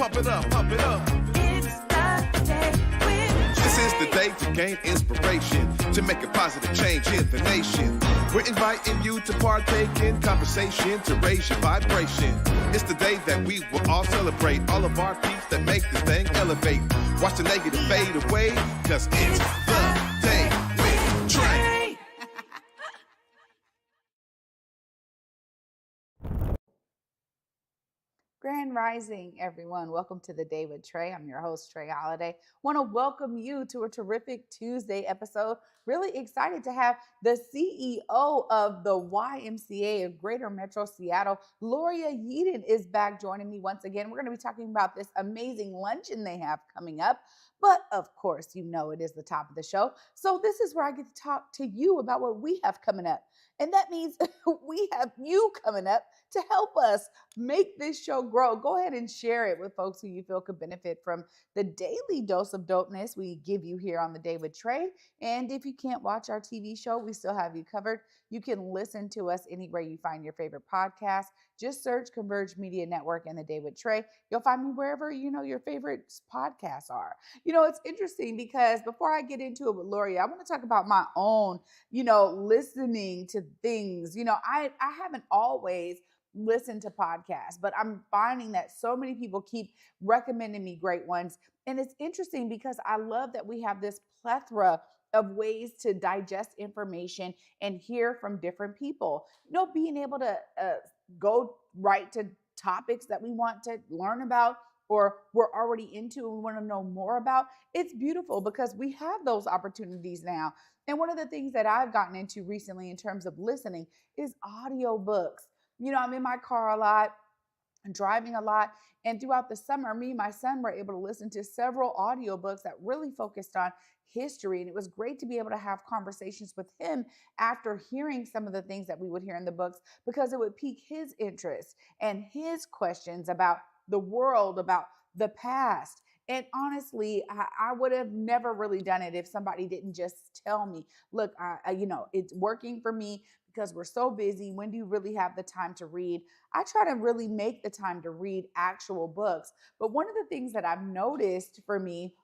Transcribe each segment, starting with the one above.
pump it up, pump it up. It's the day with This is the Trae. day to gain inspiration, to make a positive change in the nation. We're inviting you to partake in conversation to raise your vibration. It's the day that we will all celebrate all of our peeps that make this thing elevate. Watch the negative fade away, cause it's the day with Trae. Grand Rising, everyone. Welcome to the Day with Trae. I'm your host, Trae Holiday. Want to welcome you to a terrific Tuesday episode. Really excited to have the CEO of the YMCA of Greater Metro Seattle, Loria Yeadon, is back joining me once again. We're going to be talking about this amazing luncheon they have coming up. But of course, you know it is the top of the show. So this is where I get to talk to you about what we have coming up. And that means we have you coming up to help us make this show grow. Go ahead and share it with folks who you feel could benefit from the daily dose of dopeness we give you here on the Day with Trae. And if you can't watch our TV show, we still have you covered. You can listen to us anywhere you find your favorite podcast. Just search Converge Media Network and the Day with Trae. You'll find me wherever your favorite podcasts are. It's interesting because before I get into it with Loria, I want to talk about my own, listening to things. I haven't always listened to podcasts, but I'm finding that so many people keep recommending me great ones. And it's interesting because I love that we have this plethora of ways to digest information and hear from different people. Being able to go right to topics that we want to learn about or we're already into and we want to know more about. It's beautiful because we have those opportunities now. And one of the things that I've gotten into recently in terms of listening is audiobooks. I'm in my car a lot, driving a lot. And throughout the summer, me and my son were able to listen to several audiobooks that really focused on history. And it was great to be able to have conversations with him after hearing some of the things that we would hear in the books, because it would pique his interest and his questions about the world, about the past. And honestly, I would have never really done it if somebody didn't just tell me, look, it's working for me because we're so busy. When do you really have the time to read? I try to really make the time to read actual books. But one of the things that I've noticed for me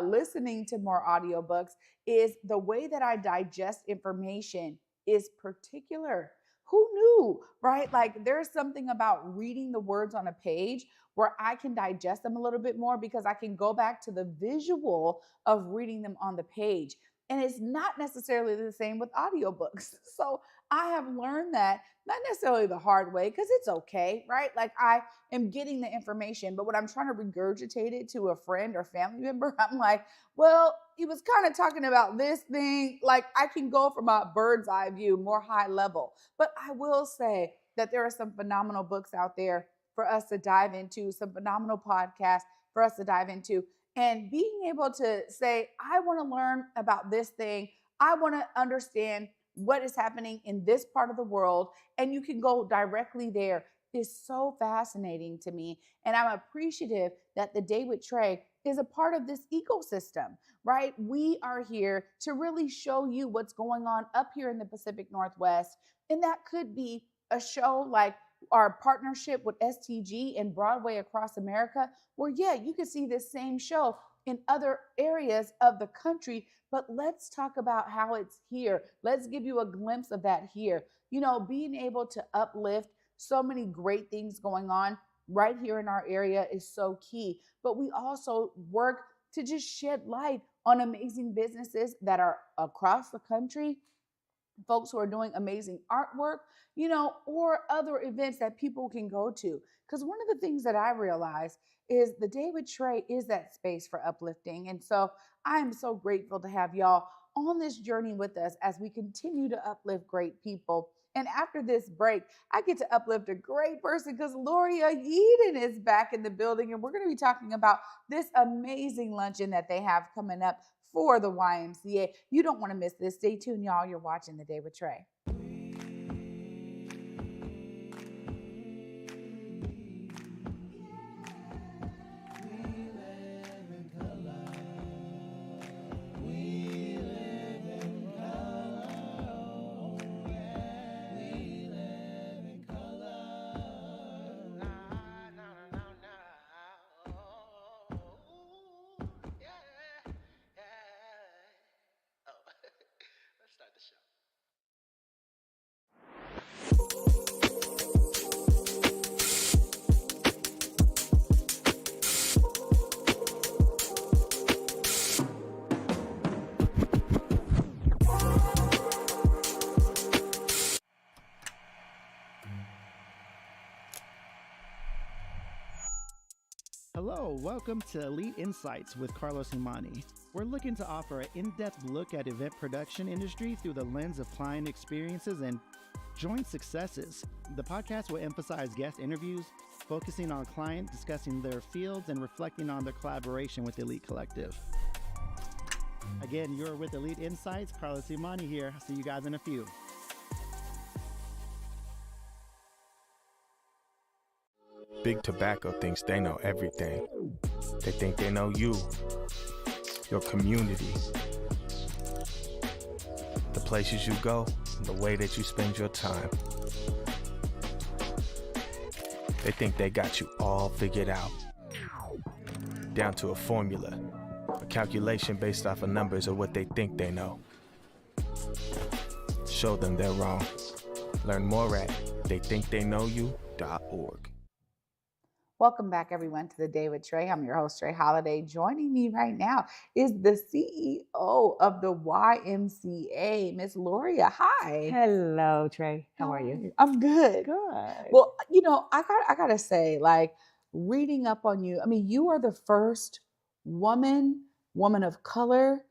listening to more audiobooks is the way that I digest information is particular. Who knew, right? Like there's something about reading the words on a page where I can digest them a little bit more because I can go back to the visual of reading them on the page. And it's not necessarily the same with audiobooks. So I have learned that, not necessarily the hard way, because it's okay, right? Like I am getting the information, but when I'm trying to regurgitate it to a friend or family member, I'm like, well, he was kind of talking about this thing. Like I can go from a bird's eye view, more high level. But I will say that there are some phenomenal books out there for us to dive into, some phenomenal podcasts for us to dive into. And being able to say, I want to learn about this thing. I want to understand what is happening in this part of the world. And you can go directly there is so fascinating to me. And I'm appreciative that the Day with Trae is a part of this ecosystem, right? We are here to really show you what's going on up here in the Pacific Northwest. And that could be a show like our partnership with STG and Broadway across America, where, you can see this same show in other areas of the country, but let's talk about how it's here. Let's give you a glimpse of that here. Being able to uplift so many great things going on right here in our area is so key. But we also work to just shed light on amazing businesses that are across the country, folks who are doing amazing artwork, or other events that people can go to. Because one of the things that I realize is the Day with Trae is that space for uplifting. And so I am so grateful to have y'all on this journey with us as we continue to uplift great people. And after this break, I get to uplift a great person because Loria Yeadon is back in the building. And we're going to be talking about this amazing luncheon that they have coming up for the YMCA. You don't want to miss this. Stay tuned, y'all. You're watching The Day with Trae. Hello, welcome to Elite Insights with Carlos Imani. We're looking to offer an in-depth look at event production industry through the lens of client experiences and joint successes. The podcast will emphasize guest interviews, focusing on client discussing their fields and reflecting on their collaboration with Elite Collective. Again, you're with Elite Insights. Carlos Imani here. I'll see you guys in a few. Big Tobacco thinks they know everything. They think they know you, your community, the places you go, and the way that you spend your time. They think they got you all figured out, down to a formula, a calculation based off of numbers of what they think they know. Show them they're wrong. Learn more at theythinktheyknowyou.org. Welcome back, everyone, to the Day with Trae. I'm your host, Trae Holiday. Joining me right now is the CEO of the YMCA, Miss Loria. Hi. Hello, Trae. How are you? I'm good. Good. Well, I gotta say, like, reading up on you, I mean, you are the first woman of color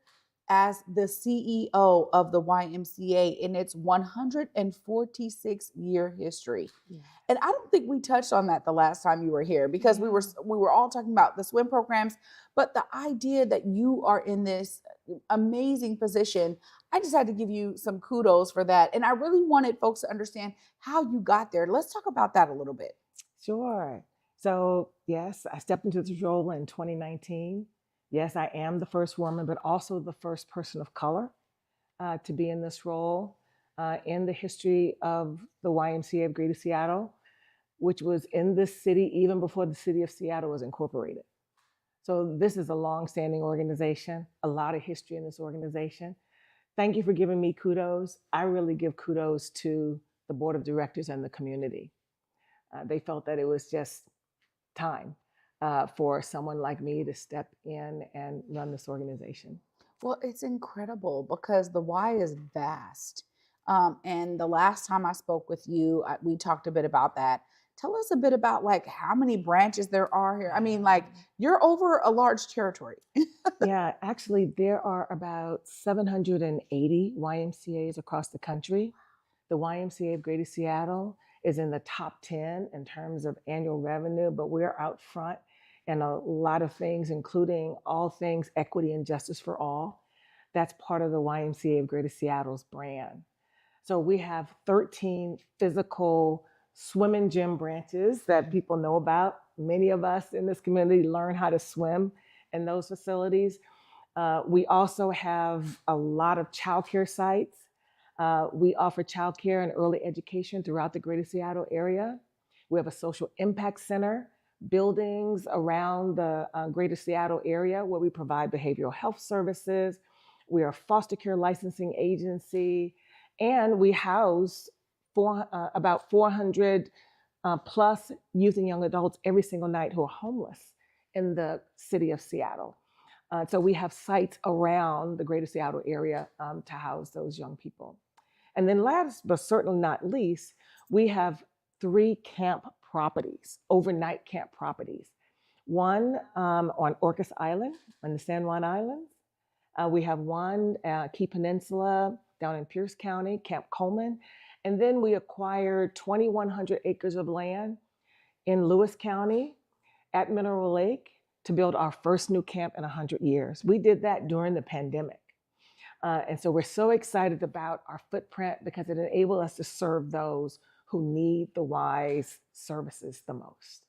as the CEO of the YMCA in its 146-year history. Yeah. And I don't think we touched on that the last time you were here because we were all talking about the swim programs, but the idea that you are in this amazing position, I just had to give you some kudos for that. And I really wanted folks to understand how you got there. Let's talk about that a little bit. Sure. So, yes, I stepped into this role in 2019. Yes, I am the first woman, but also the first person of color to be in this role in the history of the YMCA of Greater Seattle, which was in this city even before the city of Seattle was incorporated. So this is a long-standing organization, a lot of history in this organization. Thank you for giving me kudos. I really give kudos to the board of directors and the community. They felt that it was just time for someone like me to step in and run this organization. Well, it's incredible because the Y is vast. And the last time I spoke with you, we talked a bit about that. Tell us a bit about like how many branches there are here. I mean, like you're over a large territory. Yeah, actually there are about 780 YMCAs across the country. The YMCA of Greater Seattle is in the top 10 in terms of annual revenue, but we're out front in a lot of things, including all things equity and justice for all. That's part of the YMCA of Greater Seattle's brand. So we have 13 physical swim and gym branches that people know about. Many of us in this community learn how to swim in those facilities. We also have a lot of childcare sites. We offer childcare and early education throughout the Greater Seattle area. We have a social impact center, buildings around the Greater Seattle area where we provide behavioral health services. We are a foster care licensing agency, and we house about 400 plus youth and young adults every single night who are homeless in the city of Seattle. So we have sites around the Greater Seattle area to house those young people. And then last, but certainly not least, we have 3 camp properties, overnight camp properties. One on Orcas Island, on the San Juan Islands. We have one Key Peninsula down in Pierce County, Camp Coleman. And then we acquired 2,100 acres of land in Lewis County at Mineral Lake to build our first new camp in 100 years. We did that during the pandemic. And so we're so excited about our footprint because it enabled us to serve those who need the Y's services the most.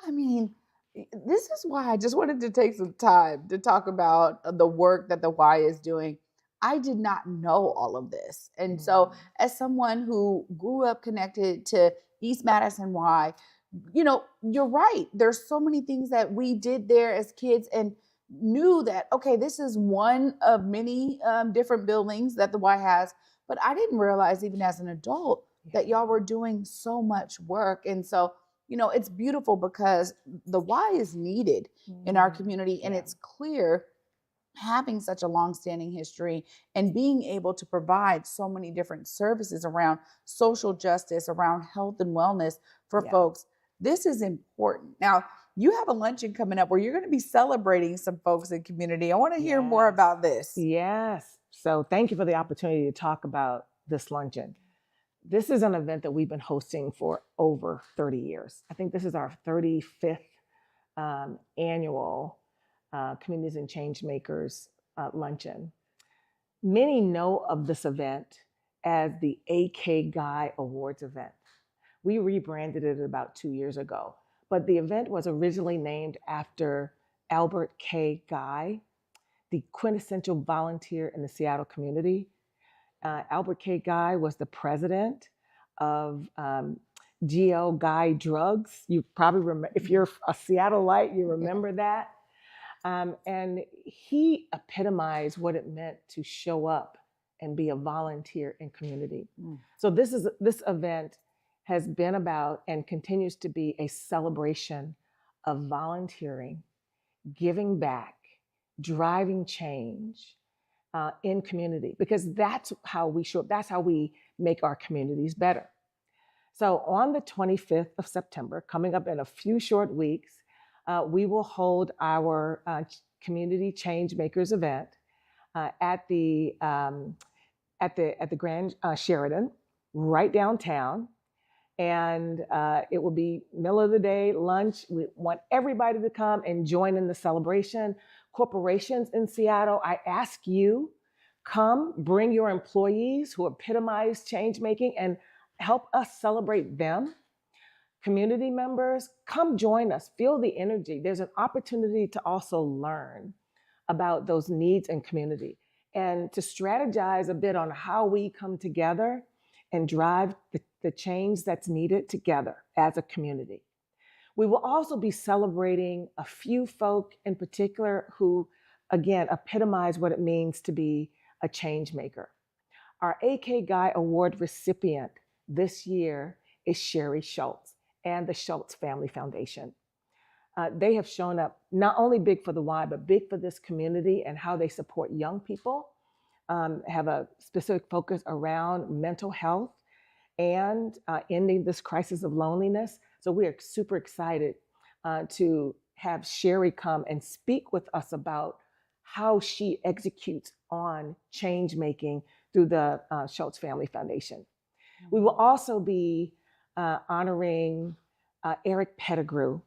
I mean, this is why I just wanted to take some time to talk about the work that the Y is doing. I did not know all of this. And so as someone who grew up connected to East Madison Y, you're right. There's so many things that we did there as kids and knew that, okay, this is one of many different buildings that the Y has, but I didn't realize even as an adult that y'all were doing so much work. And so, it's beautiful because the Y is needed in our community, and it's clear having such a long-standing history and being able to provide so many different services around social justice, around health and wellness for folks. This is important. Now, you have a luncheon coming up where you're going to be celebrating some folks in community. I want to hear more Yes. about this. Yes. So thank you for the opportunity to talk about this luncheon. This is an event that we've been hosting for over 30 years. I think this is our 35th annual Communities and Changemakers Luncheon. Many know of this event as the AK Guy Awards event. We rebranded it about 2 years ago, but the event was originally named after Albert K. Guy, the quintessential volunteer in the Seattle community. Albert K. Guy was the president of G.L. Guy Drugs. You probably remember, if you're a Seattleite, you remember that. And he epitomized what it meant to show up and be a volunteer in community. So this event has been about and continues to be a celebration of volunteering, giving back, driving change in community, because that's how we show up. That's how we make our communities better. So on the 25th of September, coming up in a few short weeks, we will hold our Community Changemakers event at the Grand Sheraton, right downtown. And it will be middle of the day lunch. We want everybody to come and join in the celebration. Corporations in Seattle, I ask you, come bring your employees who epitomize change making and help us celebrate them. Community members, come join us, feel the energy. There's an opportunity to also learn about those needs in community and to strategize a bit on how we come together and drive the change that's needed together as a community. We will also be celebrating a few folk in particular who, again, epitomize what it means to be a change maker. Our AK Guy Award recipient this year is Sherry Schultz and the Schultz Family Foundation. They have shown up not only big for the Y, but big for this community and how they support young people, have a specific focus around mental health and ending this crisis of loneliness. So we are super excited to have Sherry come and speak with us about how she executes on change making through the Schultz Family Foundation. We will also be honoring Eric Pettigrew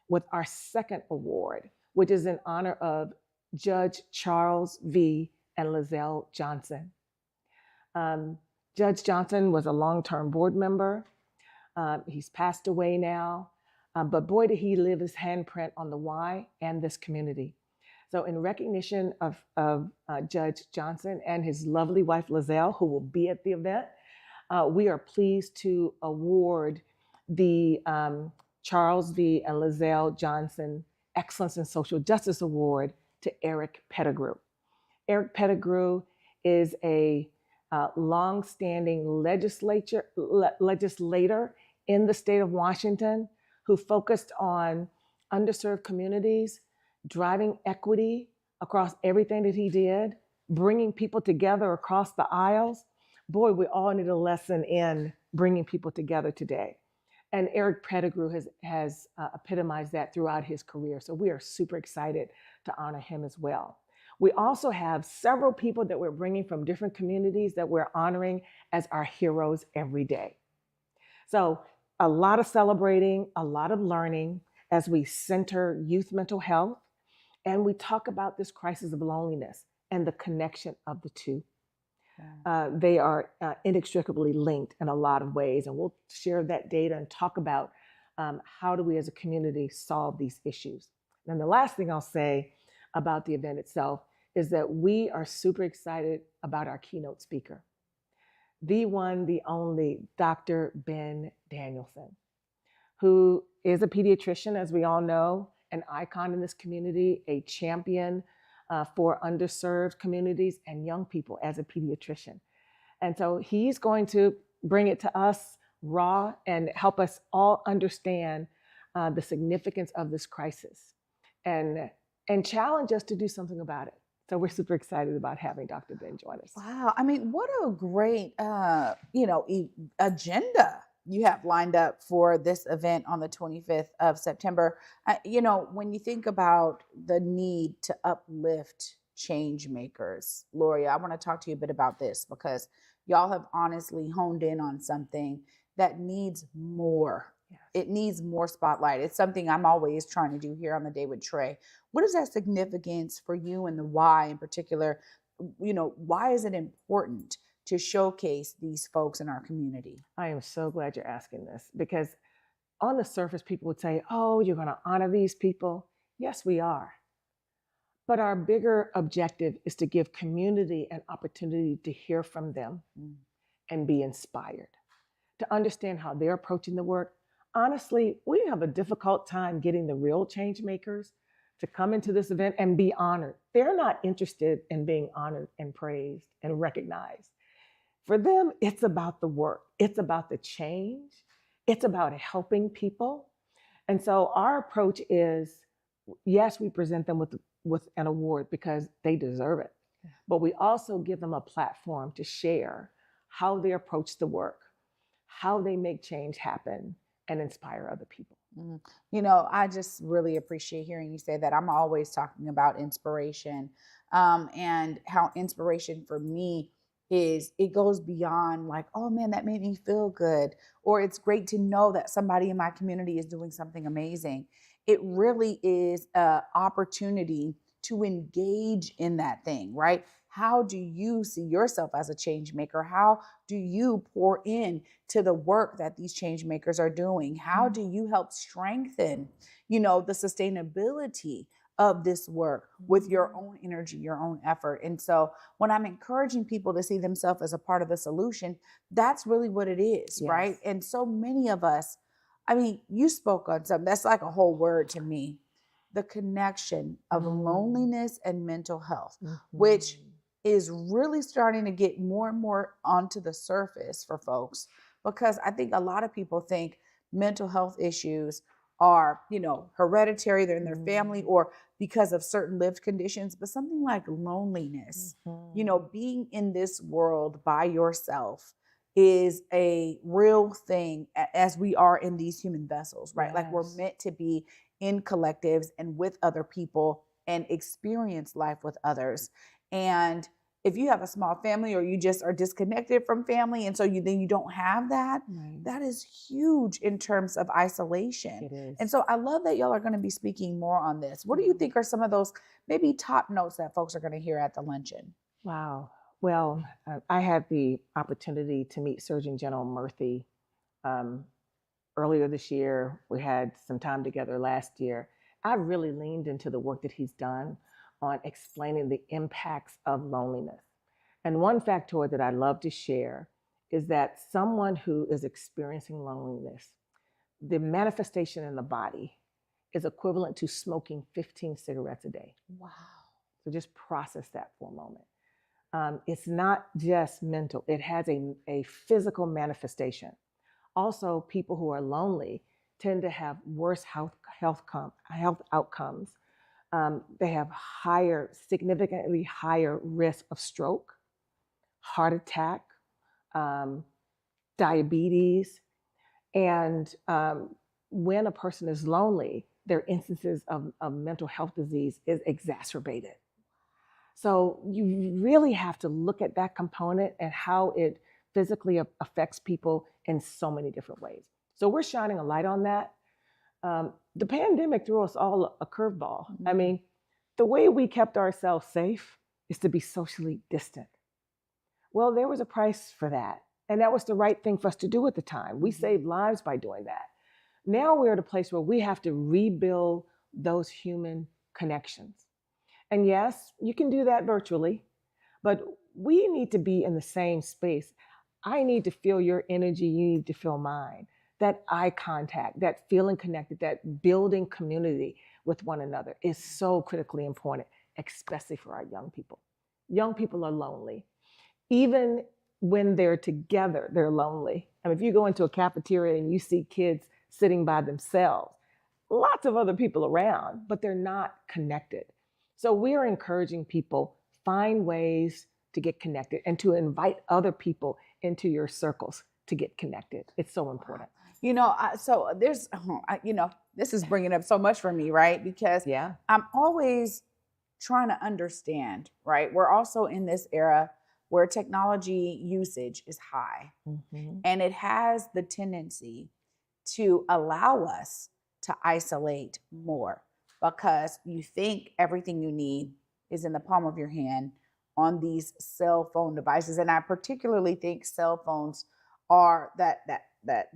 with our second award, which is in honor of Judge Charles V. and Lizelle Johnson. Judge Johnson was a long-term board member. He's passed away now, but boy, did he leave his handprint on the Y and this community. So in recognition of Judge Johnson and his lovely wife, Lizelle, who will be at the event, we are pleased to award the Charles V. and Lizelle Johnson Excellence in Social Justice Award to Eric Pettigrew. Eric Pettigrew is a long-standing legislator in the state of Washington who focused on underserved communities, driving equity across everything that he did, bringing people together across the aisles. Boy, we all need a lesson in bringing people together today. And Eric Pettigrew has epitomized that throughout his career. So we are super excited to honor him as well. We also have several people that we're bringing from different communities that we're honoring as our heroes every day. So a lot of celebrating, a lot of learning as we center youth mental health, and we talk about this crisis of loneliness and the connection of the two. They are inextricably linked in a lot of ways, and we'll share that data and talk about how do we as a community solve these issues. And the last thing I'll say about the event itself is that we are super excited about our keynote speaker, the one, the only, Dr. Ben Danielson, who is a pediatrician, as we all know, an icon in this community, a champion for underserved communities and young people as a pediatrician. And so he's going to bring it to us raw and help us all understand the significance of this crisis and challenge us to do something about it. So we're super excited about having Dr. Ben join us. Wow. I mean, what a great, agenda you have lined up for this event on the 25th of September. When you think about the need to uplift change makers, Loria, I want to talk to you a bit about this because y'all have honestly honed in on something that needs more. Yes. It needs more spotlight. It's something I'm always trying to do here on the Day with Trae. What is that significance for you and the why in particular? Why is it important to showcase these folks in our community? I am so glad you're asking this because on the surface, people would say, oh, you're going to honor these people. Yes, we are. But our bigger objective is to give community an opportunity to hear from them and be inspired, to understand how they're approaching the work. Honestly, we have a difficult time getting the real change makers to come into this event and be honored. They're not interested in being honored and praised and recognized. For them, it's about the work. It's about the change. It's about helping people. And so our approach is, yes, we present them with an award because they deserve it. But we also give them a platform to share how they approach the work, how they make change happen, and inspire other people. I just really appreciate hearing you say that. I'm always talking about inspiration, and how inspiration for me it goes beyond like, oh man, that made me feel good, or it's great to know that somebody in my community is doing something amazing. It really is an opportunity to engage in that thing, right? How do you see yourself as a change maker? How do you pour in to the work that these change makers are doing? How do you help strengthen, the sustainability of this work with your own energy, your own effort? And so when I'm encouraging people to see themselves as a part of the solution, that's really what it is, Yes. right? And so many of us, you spoke on something that's like a whole word to me, the connection of loneliness and mental health, which is really starting to get more and more onto the surface for folks, because I think a lot of people think mental health issues are, hereditary, they're in their family, or because of certain lived conditions. But something like loneliness, being in this world by yourself is a real thing, as we are in these human vessels, right? Like we're meant to be in collectives and with other people and experience life with others. And if you have a small family, or you just are disconnected from family, and so you don't have that, that is huge in terms of isolation. It is. And so I love that y'all are going to be speaking more on this. What do you think are some of those maybe top notes that folks are going to hear at the luncheon? Wow. Well, I had the opportunity to meet Surgeon General Murthy earlier this year. We had some time together last year. I really leaned into the work that he's done on explaining the impacts of loneliness. And one factor that I love to share is that someone who is experiencing loneliness, the manifestation in the body is equivalent to smoking 15 cigarettes a day. Wow. So just process that for a moment. It's not just mental, it has a physical manifestation. Also, people who are lonely tend to have worse health outcomes. They have significantly higher risk of stroke, heart attack, diabetes. And when a person is lonely, their instances of mental health disease is exacerbated. So you really have to look at that component and how it physically affects people in so many different ways. So we're shining a light on that. The pandemic threw us all a curveball. I mean, the way we kept ourselves safe is to be socially distant. Well, there was a price for that. And that was the right thing for us to do at the time. We saved lives by doing that. Now we're at a place where we have to rebuild those human connections. And yes, you can do that virtually, but we need to be in the same space. I need to feel your energy, you need to feel mine. That eye contact, that feeling connected, that building community with one another is so critically important, especially for our young people. Young people are lonely. Even when they're together, they're lonely. I mean, if you go into a cafeteria and you see kids sitting by themselves, lots of other people around, but they're not connected. So we're encouraging people, find ways to get connected and to invite other people into your circles. to get connected. It's so important. So there's, this is bringing up so much for me, right? Because Yeah. I'm always trying to understand, right? We're also in this era where technology usage is high, and it has the tendency to allow us to isolate more because you think everything you need is in the palm of your hand on these cell phone devices. And I particularly think cell phones are that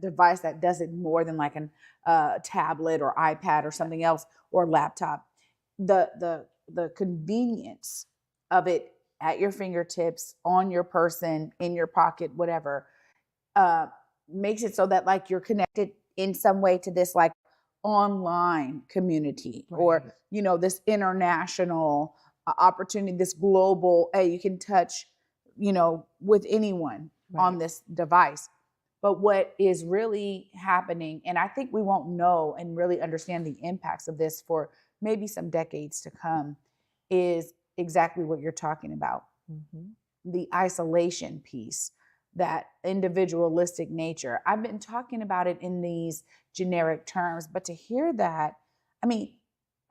device that does it more than like an tablet or iPad or something else or laptop. The convenience of it at your fingertips, on your person, in your pocket, whatever, makes it so that like you're connected in some way to this like online community or this international opportunity, this global, hey, you can touch with anyone on this device. But what is really happening, and I think we won't know and really understand the impacts of this for maybe some decades to come, is exactly what you're talking about. The isolation piece, that individualistic nature. I've been talking about it in these generic terms, but to hear that, I mean,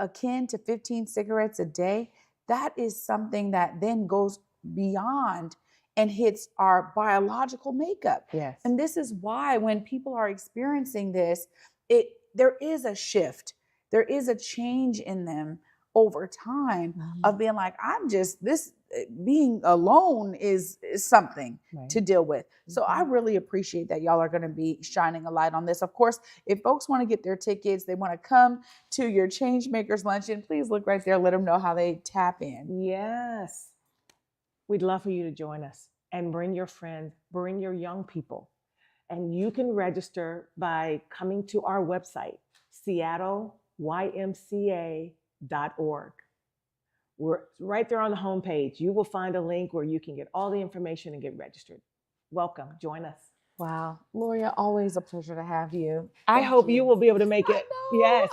akin to 15 cigarettes a day, that is something that then goes beyond and hits our biological makeup. Yes. And this is why when people are experiencing this, there is a shift. There is a change in them over time of being like, being alone is something to deal with. So I really appreciate that y'all are going to be shining a light on this. Of course, if folks want to get their tickets, they want to come to your Changemakers Luncheon, please look right there. Let them know how they tap in. Yes. We'd love for you to join us and bring your friends, bring your young people. And you can register by coming to our website, SeattleYMCA.org. We're right there on the homepage. You will find a link where you can get all the information and get registered. Welcome. Join us. Wow. Loria, always a pleasure to have you. I hope you will be able to make it. Yes.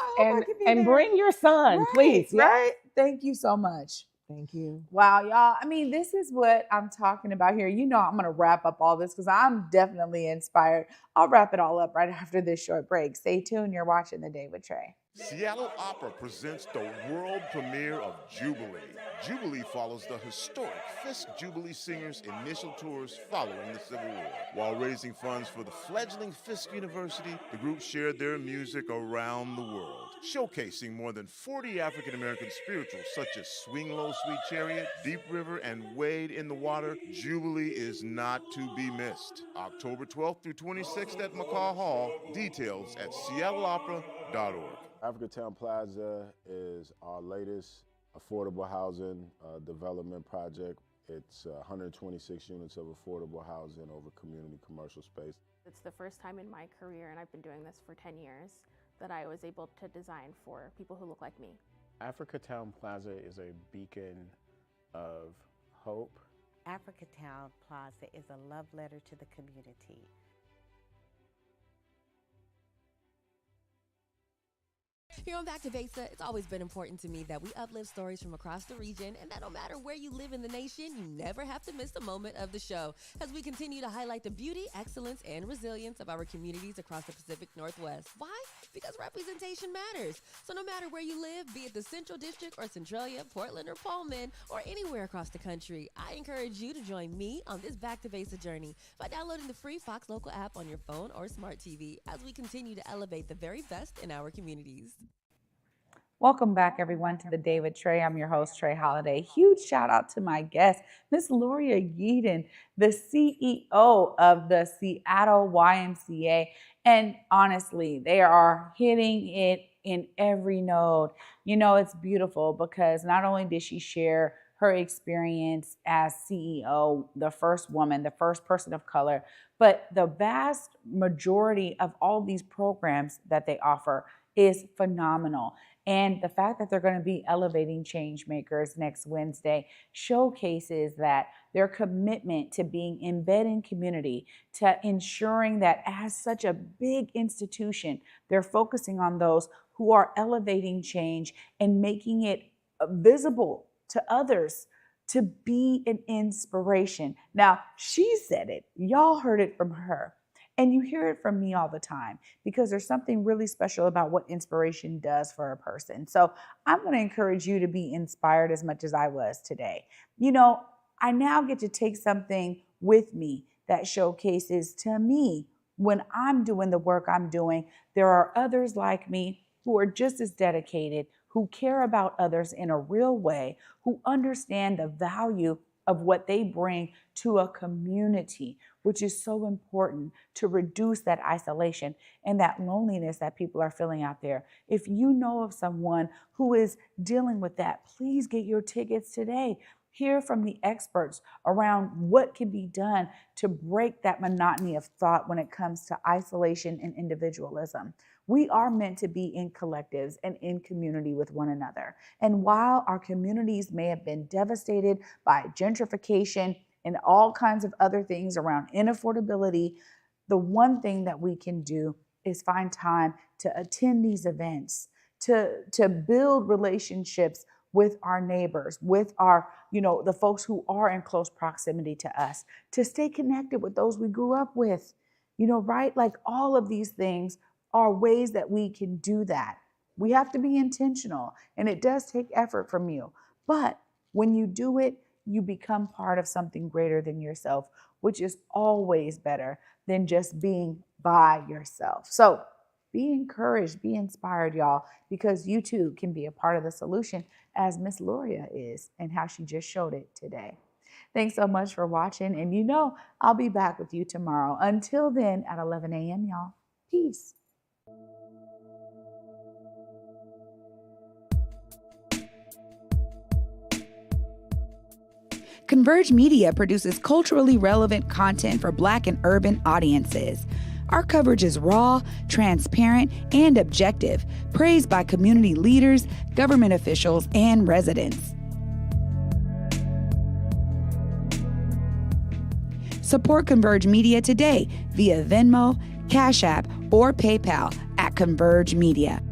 And bring your son, please. Yes. Right. Thank you so much. Thank you. Wow, y'all. I mean, this is what I'm talking about here. I'm going to wrap up all this because I'm definitely inspired. I'll wrap it all up right after this short break. Stay tuned. You're watching The Day with Trae. Seattle Opera presents the world premiere of Jubilee. Jubilee follows the historic Fisk Jubilee Singers' initial tours following the Civil War. While raising funds for the fledgling Fisk University, the group shared their music around the world, showcasing more than 40 African-American spirituals such as Swing Low, Sweet Chariot, Deep River, and Wade in the Water. Jubilee is not to be missed. October 12th through 26th at McCaw Hall. Details at seattleopera.org. Africatown Plaza is our latest affordable housing development project. It's 126 units of affordable housing over community commercial space. It's the first time in my career, and I've been doing this for 10 years, that I was able to design for people who look like me. Africatown Plaza is a beacon of hope. Africatown Plaza is a love letter to the community. Here on Back to Besa, it's always been important to me that we uplift stories from across the region, and that no matter where you live in the nation, you never have to miss a moment of the show as we continue to highlight the beauty, excellence, and resilience of our communities across the Pacific Northwest. Why? Because representation matters. So no matter where you live, be it the Central District or Centralia, Portland or Pullman, or anywhere across the country, I encourage you to join me on this Back to Besa journey by downloading the free Fox Local app on your phone or smart TV as we continue to elevate the very best in our communities. Welcome back, everyone, to The Day with Trae. I'm your host, Trae Holiday. Huge shout out to my guest, Miss Loria Yeadon, the CEO of the Seattle YMCA. And honestly, they are hitting it in every node. It's beautiful because not only did she share her experience as CEO, the first woman, the first person of color, but the vast majority of all these programs that they offer is phenomenal. And the fact that they're going to be elevating change makers next Wednesday showcases that their commitment to being embedded in community, to ensuring that as such a big institution, they're focusing on those who are elevating change and making it visible to others to be an inspiration. Now, she said it. Y'all heard it from her. And you hear it from me all the time because there's something really special about what inspiration does for a person. So I'm going to encourage you to be inspired as much as I was today. I now get to take something with me that showcases to me when I'm doing the work I'm doing, there are others like me who are just as dedicated, who care about others in a real way, who understand the value of what they bring to a community, which is so important to reduce that isolation and that loneliness that people are feeling out there. If you know of someone who is dealing with that, please get your tickets today. Hear from the experts around what can be done to break that monotony of thought when it comes to isolation and individualism. We are meant to be in collectives and in community with one another. And while our communities may have been devastated by gentrification and all kinds of other things around inaffordability, the one thing that we can do is find time to attend these events, to build relationships with our neighbors, with our, the folks who are in close proximity to us, to stay connected with those we grew up with, right? Like all of these things are ways that we can do that. We have to be intentional, and it does take effort from you. But when you do it, you become part of something greater than yourself, which is always better than just being by yourself. So be encouraged, be inspired, y'all, because you too can be a part of the solution as Miss Loria is and how she just showed it today. Thanks so much for watching. And I'll be back with you tomorrow. Until then, at 11 a.m., y'all. Peace. Converge Media produces culturally relevant content for Black and urban audiences. Our coverage is raw, transparent, and objective, praised by community leaders, government officials, and residents. Support Converge Media today via Venmo, Cash App, or PayPal at Converge Media.